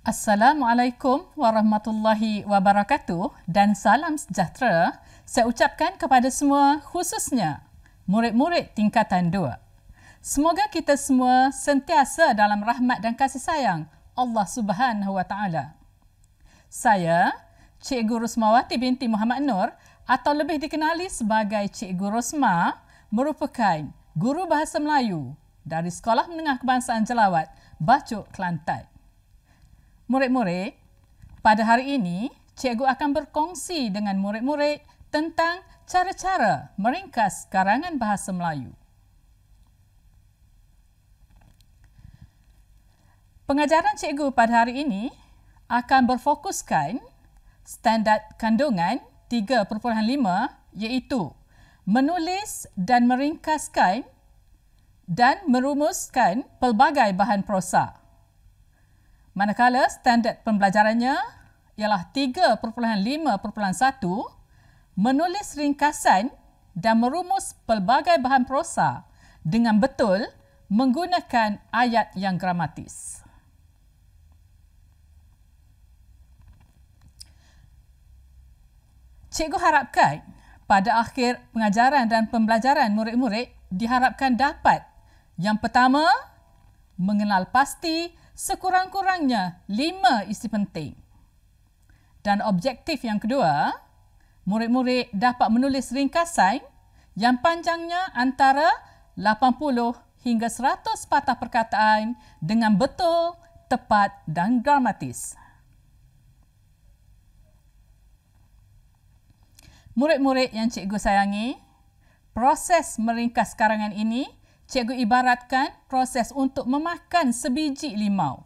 Assalamualaikum warahmatullahi wabarakatuh dan salam sejahtera saya ucapkan kepada semua, khususnya murid-murid tingkatan 2. Semoga kita semua sentiasa dalam rahmat dan kasih sayang Allah Subhanahu wa taala. Saya, Cikgu Rosmawati binti Muhammad Nur atau lebih dikenali sebagai Cikgu Rosma, merupakan guru bahasa Melayu dari Sekolah Menengah Kebangsaan Jelawat, Bacok, Kelantan. Murid-murid, pada hari ini, cikgu akan berkongsi dengan murid-murid tentang cara-cara meringkas karangan bahasa Melayu. Pengajaran cikgu pada hari ini akan berfokuskan standard kandungan 3.5 iaitu menulis dan meringkaskan dan merumuskan pelbagai bahan prosa. Manakala standard pembelajarannya ialah 3.5.1 menulis ringkasan dan merumus pelbagai bahan prosa dengan betul menggunakan ayat yang gramatis. Cikgu harapkan pada akhir pengajaran dan pembelajaran murid-murid diharapkan dapat yang pertama, mengenal pasti sekurang-kurangnya 5 isi penting. Dan objektif yang kedua, murid-murid dapat menulis ringkasan yang panjangnya antara 80 hingga 100 patah perkataan dengan betul, tepat dan gramatis. Murid-murid yang cikgu sayangi, proses meringkas karangan ini cikgu ibaratkan proses untuk memakan sebiji limau.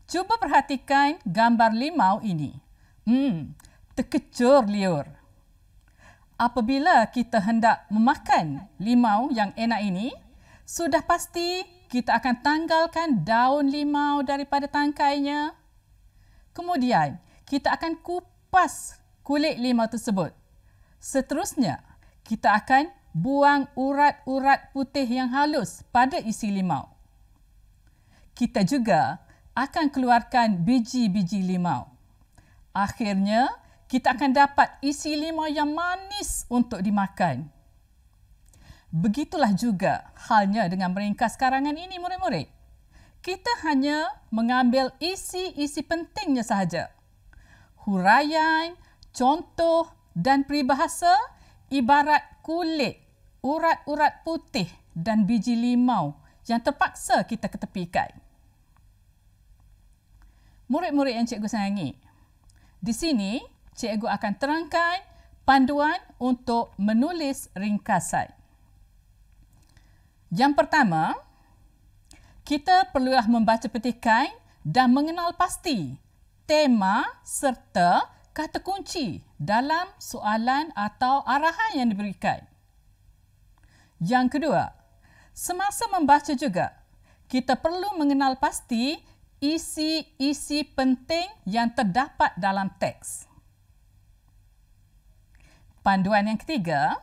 Cuba perhatikan gambar limau ini. Terkecur liur. Apabila kita hendak memakan limau yang enak ini, sudah pasti kita akan tanggalkan daun limau daripada tangkainya. Kemudian, kita akan kupas kulit limau tersebut. Seterusnya, kita akan buang urat-urat putih yang halus pada isi limau. Kita juga akan keluarkan biji-biji limau. Akhirnya, kita akan dapat isi limau yang manis untuk dimakan. Begitulah juga halnya dengan meringkas karangan ini, murid-murid. Kita hanya mengambil isi-isi pentingnya sahaja. Huraian, contoh dan peribahasa ibarat kulit, urat-urat putih dan biji limau yang terpaksa kita ketepikan. Murid-murid yang cikgu sayangi, di sini cikgu akan terangkan panduan untuk menulis ringkasan. Yang pertama, kita perlulah membaca petikan dan mengenal pasti tema serta kata kunci dalam soalan atau arahan yang diberikan. Yang kedua, semasa membaca juga, kita perlu mengenal pasti isi-isi penting yang terdapat dalam teks. Panduan yang ketiga,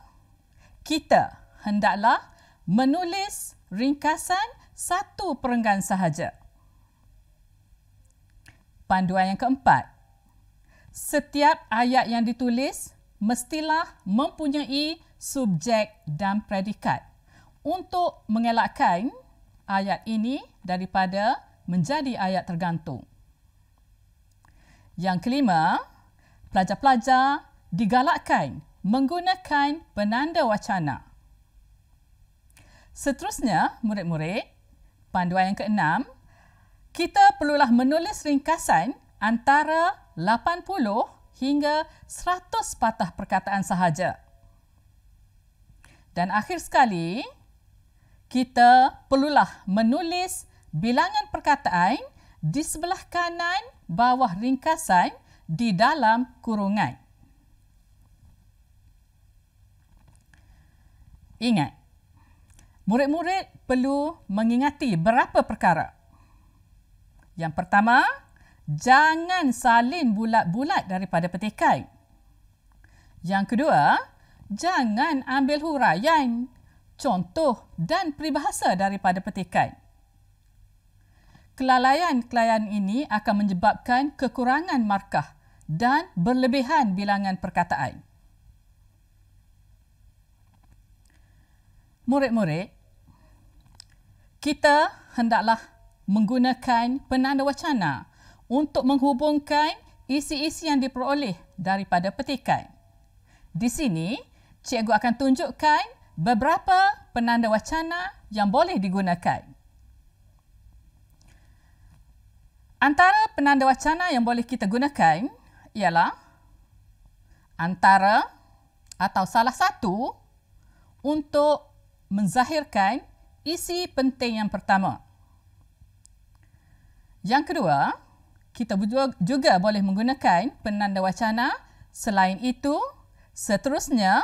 kita hendaklah menulis ringkasan satu perenggan sahaja. Panduan yang keempat, setiap ayat yang ditulis mestilah mempunyai subjek dan predikat untuk mengelakkan ayat ini daripada menjadi ayat tergantung. Yang kelima, pelajar-pelajar digalakkan menggunakan penanda wacana. Seterusnya, murid-murid, panduan yang keenam, kita perlulah menulis ringkasan antara 80 hingga 100 patah perkataan sahaja. Dan akhir sekali, kita perlulah menulis bilangan perkataan di sebelah kanan bawah ringkasan di dalam kurungan. Ingat, murid-murid perlu mengingati beberapa perkara. Yang pertama, jangan salin bulat-bulat daripada petikan. Yang kedua, jangan ambil huraian, contoh dan peribahasa daripada petikan. kelalaian-kelalaian ini akan menyebabkan kekurangan markah dan berlebihan bilangan perkataan. Murid-murid, kita hendaklah menggunakan penanda wacana untuk menghubungkan isi-isi yang diperoleh daripada petikan. Di sini, cikgu akan tunjukkan beberapa penanda wacana yang boleh digunakan. Antara penanda wacana yang boleh kita gunakan ialah antara atau salah satu untuk menzahirkan isi penting yang pertama. Yang kedua, kita juga boleh menggunakan penanda wacana selain itu, seterusnya,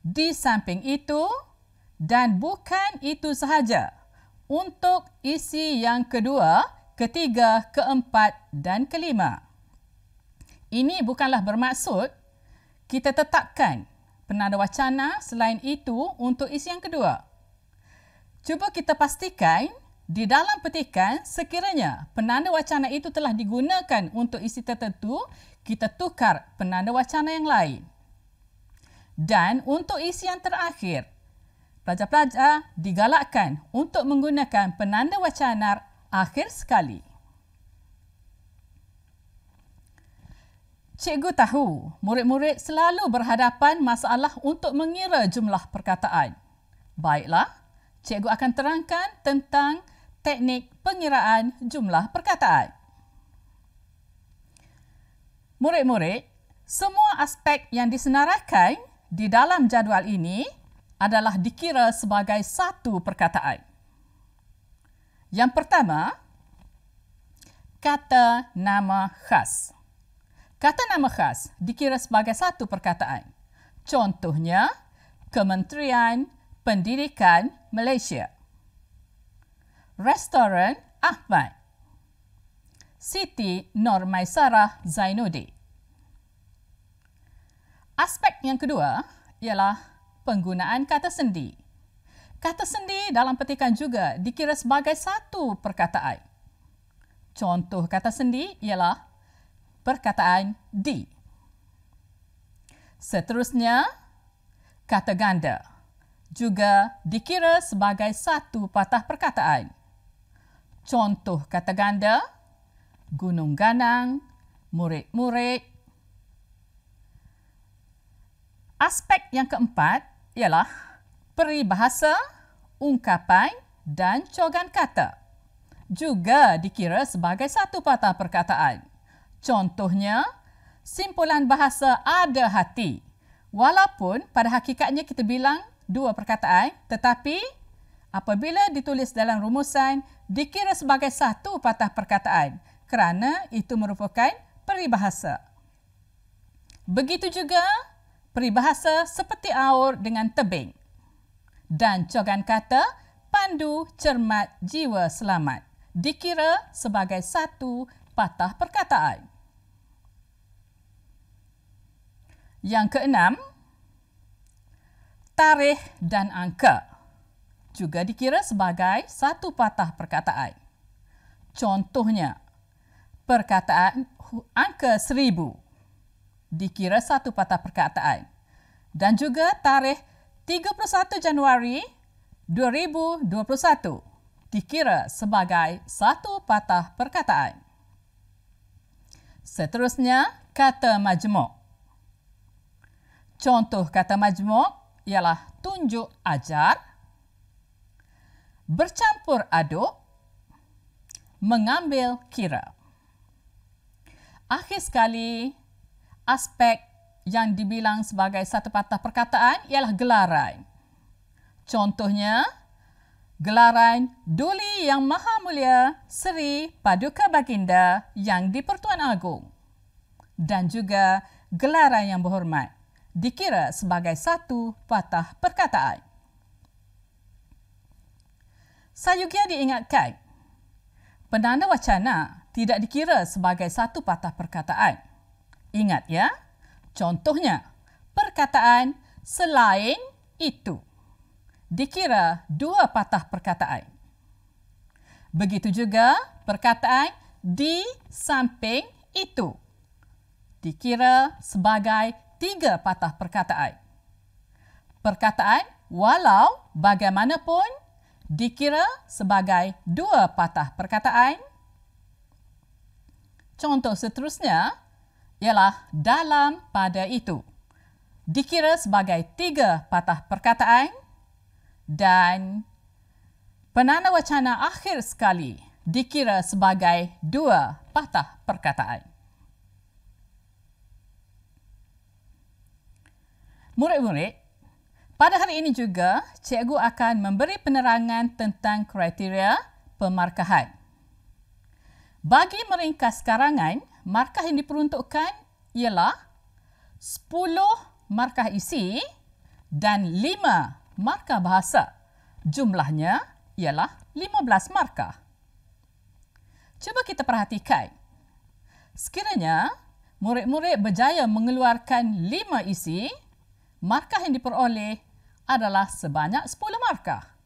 di samping itu dan bukan itu sahaja untuk isi yang kedua, ketiga, keempat dan kelima. Ini bukanlah bermaksud kita tetapkan penanda wacana selain itu untuk isi yang kedua. Cuba kita pastikan di dalam petikan sekiranya penanda wacana itu telah digunakan untuk isi tertentu, kita tukar penanda wacana yang lain. Dan untuk isi yang terakhir, pelajar-pelajar digalakkan untuk menggunakan penanda wacana akhir sekali. Cikgu tahu murid-murid selalu berhadapan masalah untuk mengira jumlah perkataan. Baiklah, cikgu akan terangkan tentang teknik pengiraan jumlah perkataan. Murid-murid, semua aspek yang disenaraikan di dalam jadual ini adalah dikira sebagai satu perkataan. Yang pertama, kata nama khas. Kata nama khas dikira sebagai satu perkataan. Contohnya, Kementerian Pendidikan Malaysia. Restoran Ahmad. Siti Nurmaisarah Zainuddin. Aspek yang kedua ialah penggunaan kata sendi. Kata sendi dalam petikan juga dikira sebagai satu perkataan. Contoh kata sendi ialah perkataan di. Seterusnya, kata ganda juga dikira sebagai satu patah perkataan. Contoh kata ganda, gunung ganang, murid-murid. Aspek yang keempat ialah peribahasa, ungkapan dan cogan kata. Juga dikira sebagai satu patah perkataan. Contohnya, simpulan bahasa ada hati. Walaupun pada hakikatnya kita bilang dua perkataan, tetapi apabila ditulis dalam rumusan, dikira sebagai satu patah perkataan kerana itu merupakan peribahasa. Begitu juga peribahasa seperti aur dengan tebing. Dan cogan kata pandu cermat jiwa selamat dikira sebagai satu patah perkataan. Yang keenam, tarikh dan angka juga dikira sebagai satu patah perkataan. Contohnya, perkataan angka 1000 dikira satu patah perkataan. Dan juga tarikh 31 Januari 2021 dikira sebagai satu patah perkataan. Seterusnya, kata majmuk. Contoh kata majmuk ialah tunjuk ajar, bercampur aduk, mengambil kira. Akhir sekali, aspek yang dibilang sebagai satu patah perkataan ialah gelaran. Contohnya, gelaran Duli Yang Maha Mulia Seri Paduka Baginda Yang di-Pertuan Agong. Dan juga gelaran yang berhormat dikira sebagai satu patah perkataan. Sayugia diingatkan, penanda wacana tidak dikira sebagai satu patah perkataan. Ingat ya, contohnya, perkataan selain itu dikira dua patah perkataan. Begitu juga perkataan di samping itu dikira sebagai 3 patah perkataan. Perkataan walau bagaimanapun dikira sebagai 2 patah perkataan. Contoh seterusnya ialah dalam pada itu dikira sebagai 3 patah perkataan dan penanda wacana akhir sekali dikira sebagai 2 patah perkataan. Murid-murid, pada hari ini juga cikgu akan memberi penerangan tentang kriteria pemarkahan. Bagi meringkas karangan, markah yang diperuntukkan ialah 10 markah isi dan 5 markah bahasa. Jumlahnya ialah 15 markah. Cuba kita perhatikan. Sekiranya murid-murid berjaya mengeluarkan 5 isi, markah yang diperoleh adalah sebanyak 10 markah.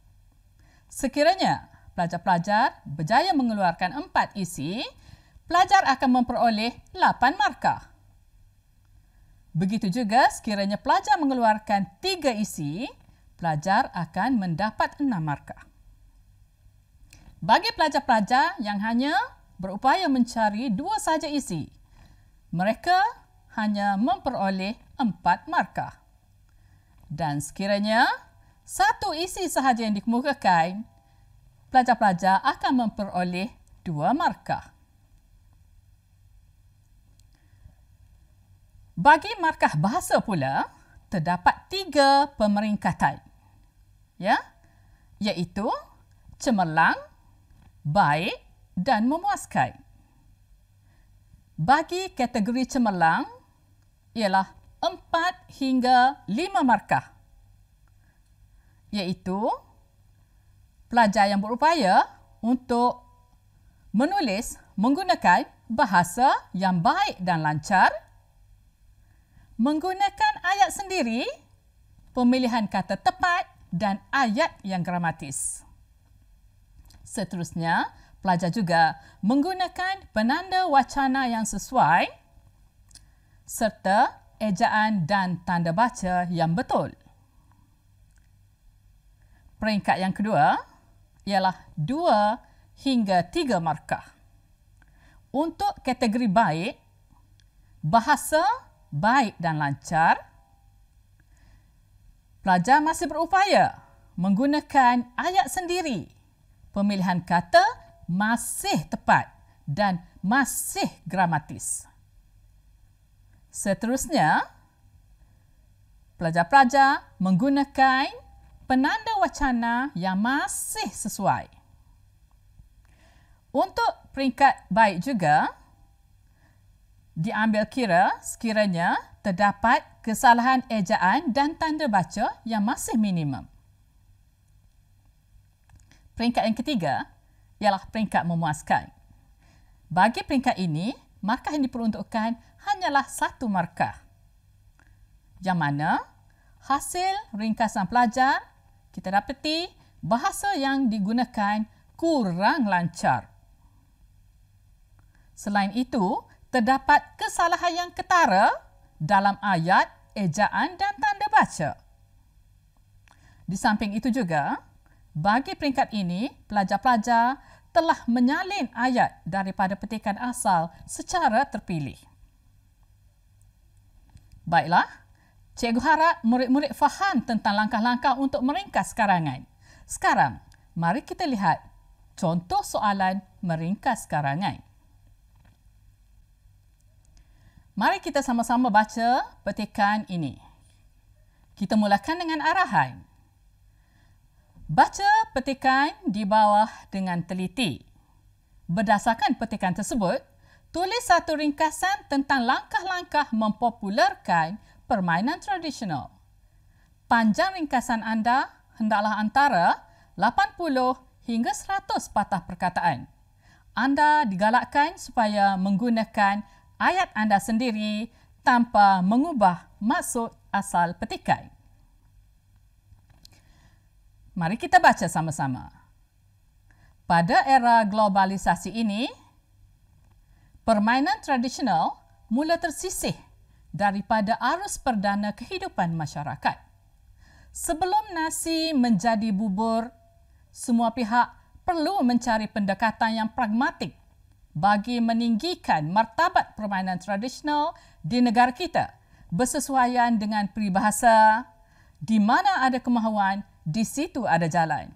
Sekiranya pelajar-pelajar berjaya mengeluarkan 4 isi, pelajar akan memperoleh 8 markah. Begitu juga sekiranya pelajar mengeluarkan 3 isi, pelajar akan mendapat 6 markah. Bagi pelajar-pelajar yang hanya berupaya mencari 2 sahaja isi, mereka hanya memperoleh 4 markah. Dan sekiranya 1 isi sahaja yang dikemukakan, pelajar-pelajar akan memperoleh 2 markah. Bagi markah bahasa pula, terdapat 3 pemeringkatan, iaitu cemerlang, baik dan memuaskan. Bagi kategori cemerlang ialah 4 hingga 5 markah, iaitu pelajar yang berupaya untuk menulis menggunakan bahasa yang baik dan lancar, menggunakan ayat sendiri, pemilihan kata tepat dan ayat yang gramatis. Seterusnya, pelajar juga menggunakan penanda wacana yang sesuai serta ejaan dan tanda baca yang betul. Peringkat yang kedua ialah 2 hingga 3 markah. Untuk kategori baik, bahasa baik dan lancar, pelajar masih berupaya menggunakan ayat sendiri, pemilihan kata masih tepat dan masih gramatis. Seterusnya, pelajar-pelajar menggunakan penanda wacana yang masih sesuai. Untuk peringkat baik juga, diambil kira sekiranya terdapat kesalahan ejaan dan tanda baca yang masih minimum. Peringkat yang ketiga ialah peringkat memuaskan. Bagi peringkat ini, markah yang diperuntukkan hanyalah 1 markah, yang mana hasil ringkasan pelajar kita dapati bahasa yang digunakan kurang lancar. Selain itu, terdapat kesalahan yang ketara dalam ayat, ejaan dan tanda baca. Di samping itu juga, bagi peringkat ini, pelajar-pelajar telah menyalin ayat daripada petikan asal secara terpilih. Baiklah, cikgu harap murid-murid faham tentang langkah-langkah untuk meringkas karangan. Sekarang, mari kita lihat contoh soalan meringkas karangan. Mari kita sama-sama baca petikan ini. Kita mulakan dengan arahan. Baca petikan di bawah dengan teliti. Berdasarkan petikan tersebut, tulis satu ringkasan tentang langkah-langkah mempopularkan permainan tradisional. Panjang ringkasan anda hendaklah antara 80 hingga 100 patah perkataan. Anda digalakkan supaya menggunakan ayat anda sendiri tanpa mengubah maksud asal petikan. Mari kita baca sama-sama. Pada era globalisasi ini, permainan tradisional mula tersisih daripada arus perdana kehidupan masyarakat. Sebelum nasi menjadi bubur, semua pihak perlu mencari pendekatan yang pragmatik bagi meninggikan martabat permainan tradisional di negara kita bersesuaian dengan peribahasa, di mana ada kemahuan, di situ ada jalan.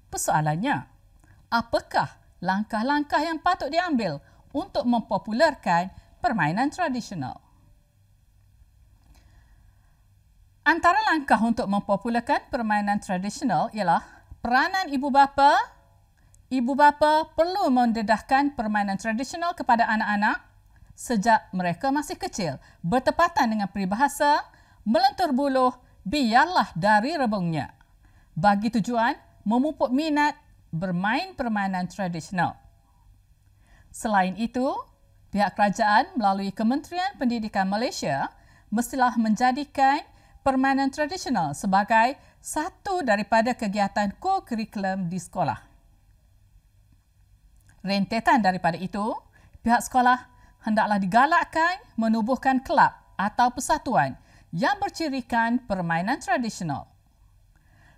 Persoalannya, apakah langkah-langkah yang patut diambil untuk mempopularkan permainan tradisional? Antara langkah untuk mempopularkan permainan tradisional ialah peranan ibu bapa. Ibu bapa perlu mendedahkan permainan tradisional kepada anak-anak sejak mereka masih kecil, bertepatan dengan peribahasa, melentur buluh, biarlah dari rebungnya, bagi tujuan memupuk minat bermain permainan tradisional. Selain itu, pihak kerajaan melalui Kementerian Pendidikan Malaysia mestilah menjadikan permainan tradisional sebagai satu daripada kegiatan co-curriculum di sekolah. Rentetan daripada itu, pihak sekolah hendaklah digalakkan menubuhkan kelab atau persatuan yang bercirikan permainan tradisional.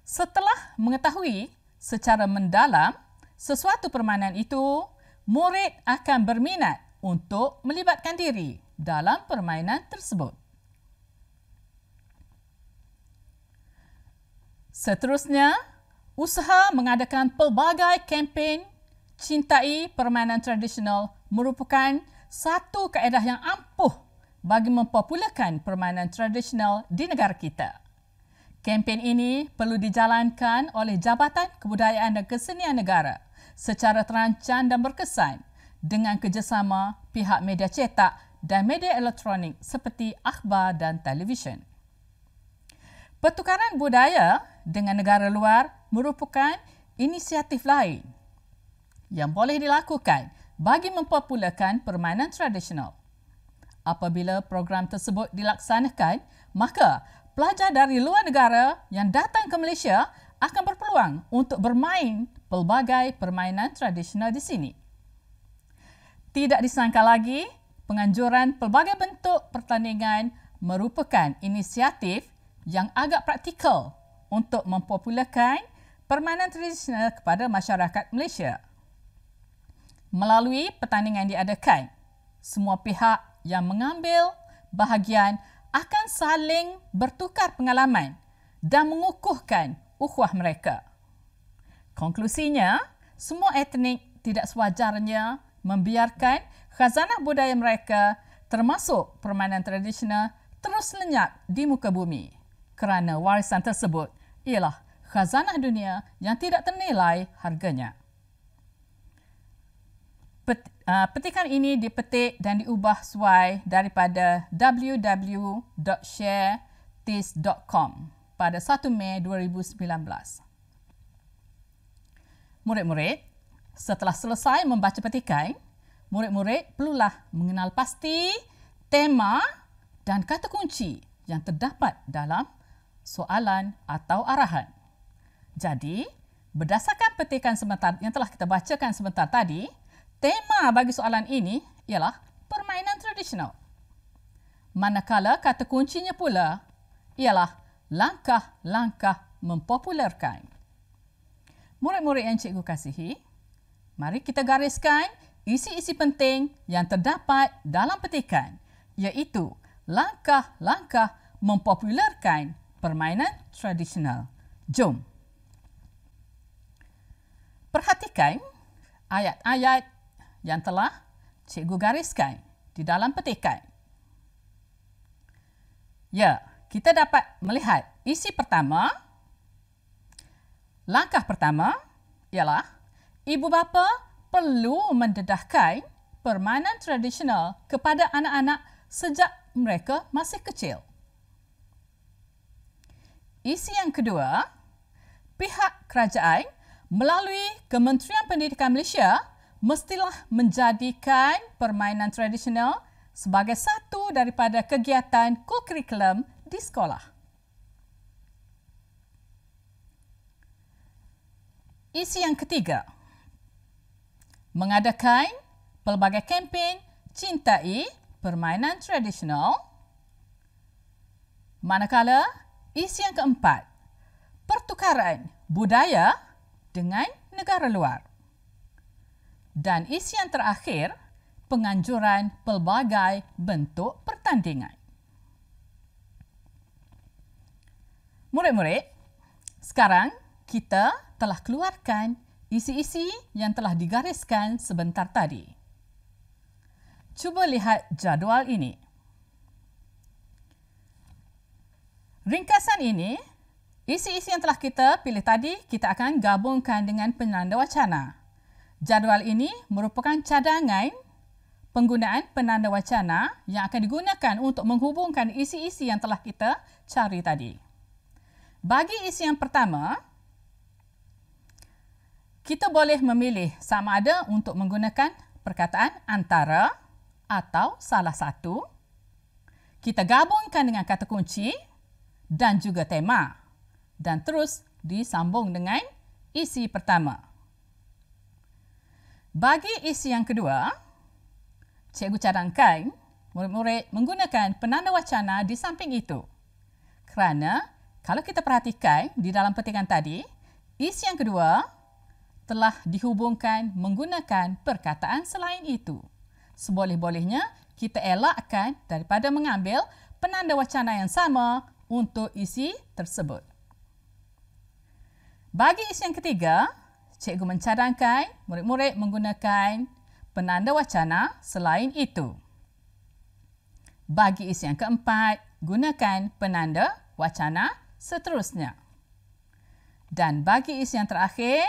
Setelah mengetahui secara mendalam sesuatu permainan itu, murid akan berminat untuk melibatkan diri dalam permainan tersebut. Seterusnya, usaha mengadakan pelbagai kempen cintai permainan tradisional merupakan satu kaedah yang ampuh bagi mempopularkan permainan tradisional di negara kita. Kempen ini perlu dijalankan oleh Jabatan Kebudayaan dan Kesenian Negara secara terancang dan berkesan dengan kerjasama pihak media cetak dan media elektronik seperti akhbar dan televisyen. Pertukaran budaya dengan negara luar merupakan inisiatif lain yang boleh dilakukan bagi mempopularkan permainan tradisional. Apabila program tersebut dilaksanakan, maka pelajar dari luar negara yang datang ke Malaysia akan berpeluang untuk bermain pelbagai permainan tradisional di sini. Tidak disangka lagi, penganjuran pelbagai bentuk pertandingan merupakan inisiatif yang agak praktikal untuk mempopularkan permainan tradisional kepada masyarakat Malaysia. Melalui pertandingan diadakan, semua pihak yang mengambil bahagian akan saling bertukar pengalaman dan mengukuhkan ukhuwah mereka. Konklusinya, semua etnik tidak sewajarnya membiarkan khazanah budaya mereka termasuk permainan tradisional terus lenyap di muka bumi kerana warisan tersebut ialah khazanah dunia yang tidak ternilai harganya. Petikan ini dipetik dan diubah sesuai daripada www.sharetis.com pada 1 Mei 2019. Murid-murid, setelah selesai membaca petikan, murid-murid perlulah mengenal pasti tema dan kata kunci yang terdapat dalam soalan atau arahan. Jadi, berdasarkan petikan sebentar yang telah kita bacakan sebentar tadi, tema bagi soalan ini ialah permainan tradisional. Manakala kata kuncinya pula ialah langkah-langkah mempopularkan. Murid-murid yang cikgu kasihi, mari kita gariskan isi-isi penting yang terdapat dalam petikan, iaitu langkah-langkah mempopularkan permainan tradisional. Jom. Perhatikan ayat-ayat yang telah cikgu gariskan di dalam petikan. Ya, kita dapat melihat isi pertama. Langkah pertama ialah ibu bapa perlu mendedahkan permainan tradisional kepada anak-anak sejak mereka masih kecil. Isi yang kedua, pihak kerajaan melalui Kementerian Pendidikan Malaysia mestilah menjadikan permainan tradisional sebagai satu daripada kegiatan co-curriculum di sekolah. Isi yang ketiga, mengadakan pelbagai kempen cintai permainan tradisional. Manakala isi yang keempat, pertukaran budaya dengan negara luar. Dan isi yang terakhir, penganjuran pelbagai bentuk pertandingan. Murid-murid, sekarang kita telah keluarkan isi-isi yang telah digariskan sebentar tadi. Cuba lihat jadual ini. Ringkasan ini, isi-isi yang telah kita pilih tadi, kita akan gabungkan dengan penanda wacana. Jadual ini merupakan cadangan penggunaan penanda wacana yang akan digunakan untuk menghubungkan isi-isi yang telah kita cari tadi. Bagi isi yang pertama, kita boleh memilih sama ada untuk menggunakan perkataan antara atau salah satu. Kita gabungkan dengan kata kunci dan juga tema dan terus disambung dengan isi pertama. Bagi isi yang kedua, cikgu cadangkan murid-murid menggunakan penanda wacana di samping itu. Kerana kalau kita perhatikan di dalam petikan tadi, isi yang kedua telah dihubungkan menggunakan perkataan selain itu. Seboleh-bolehnya kita elakkan daripada mengambil penanda wacana yang sama untuk isi tersebut. Bagi isi yang ketiga, cikgu mencadangkan murid-murid menggunakan penanda wacana selain itu. Bagi isi yang keempat, gunakan penanda wacana seterusnya. Dan bagi isi yang terakhir,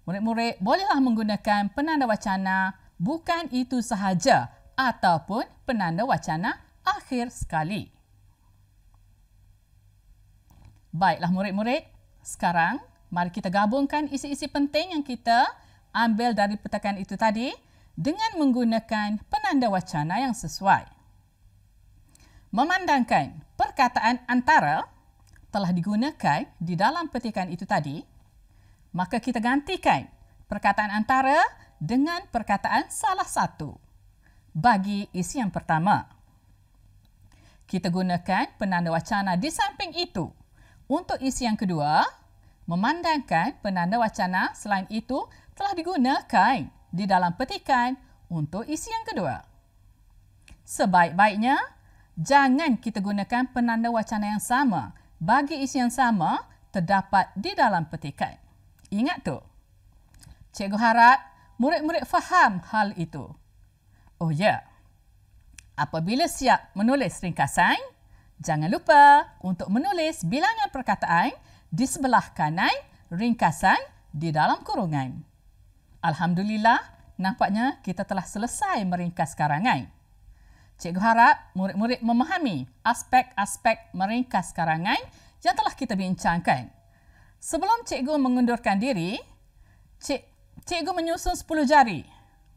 murid-murid bolehlah menggunakan penanda wacana bukan itu sahaja ataupun penanda wacana akhir sekali. Baiklah murid-murid, sekarang mari kita gabungkan isi-isi penting yang kita ambil dari petikan itu tadi dengan menggunakan penanda wacana yang sesuai. Memandangkan perkataan antara telah digunakan di dalam petikan itu tadi, maka kita gantikan perkataan antara dengan perkataan salah satu bagi isi yang pertama. Kita gunakan penanda wacana di samping itu. Untuk isi yang kedua, memandangkan penanda wacana selain itu telah digunakan di dalam petikan untuk isi yang kedua. Sebaik-baiknya, jangan kita gunakan penanda wacana yang sama bagi isi yang sama terdapat di dalam petikan. Ingat tu. Cikgu harap murid-murid faham hal itu. Oh ya, apabila siap menulis ringkasan, jangan lupa untuk menulis bilangan perkataan di sebelah kanan ringkasan di dalam kurungan. Alhamdulillah, nampaknya kita telah selesai meringkas karangan. Cikgu harap murid-murid memahami aspek-aspek meringkas karangan yang telah kita bincangkan. Sebelum cikgu mengundurkan diri, cikgu menyusun 10 jari.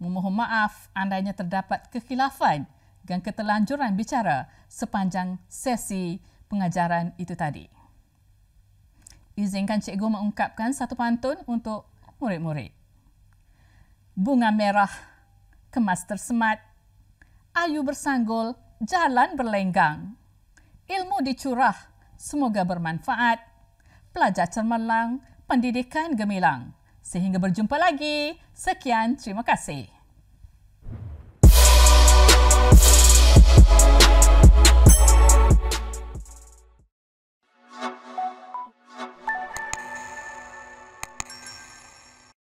Memohon maaf andainya terdapat kekhilafan dan keterlanjuran bicara sepanjang sesi pengajaran itu tadi. Izinkan cikgu mengungkapkan satu pantun untuk murid-murid. Bunga merah kemas tersemat, ayu bersanggul, jalan berlenggang. Ilmu dicurah, semoga bermanfaat. Pelajar cemerlang, pendidikan gemilang. Sehingga berjumpa lagi. Sekian, terima kasih.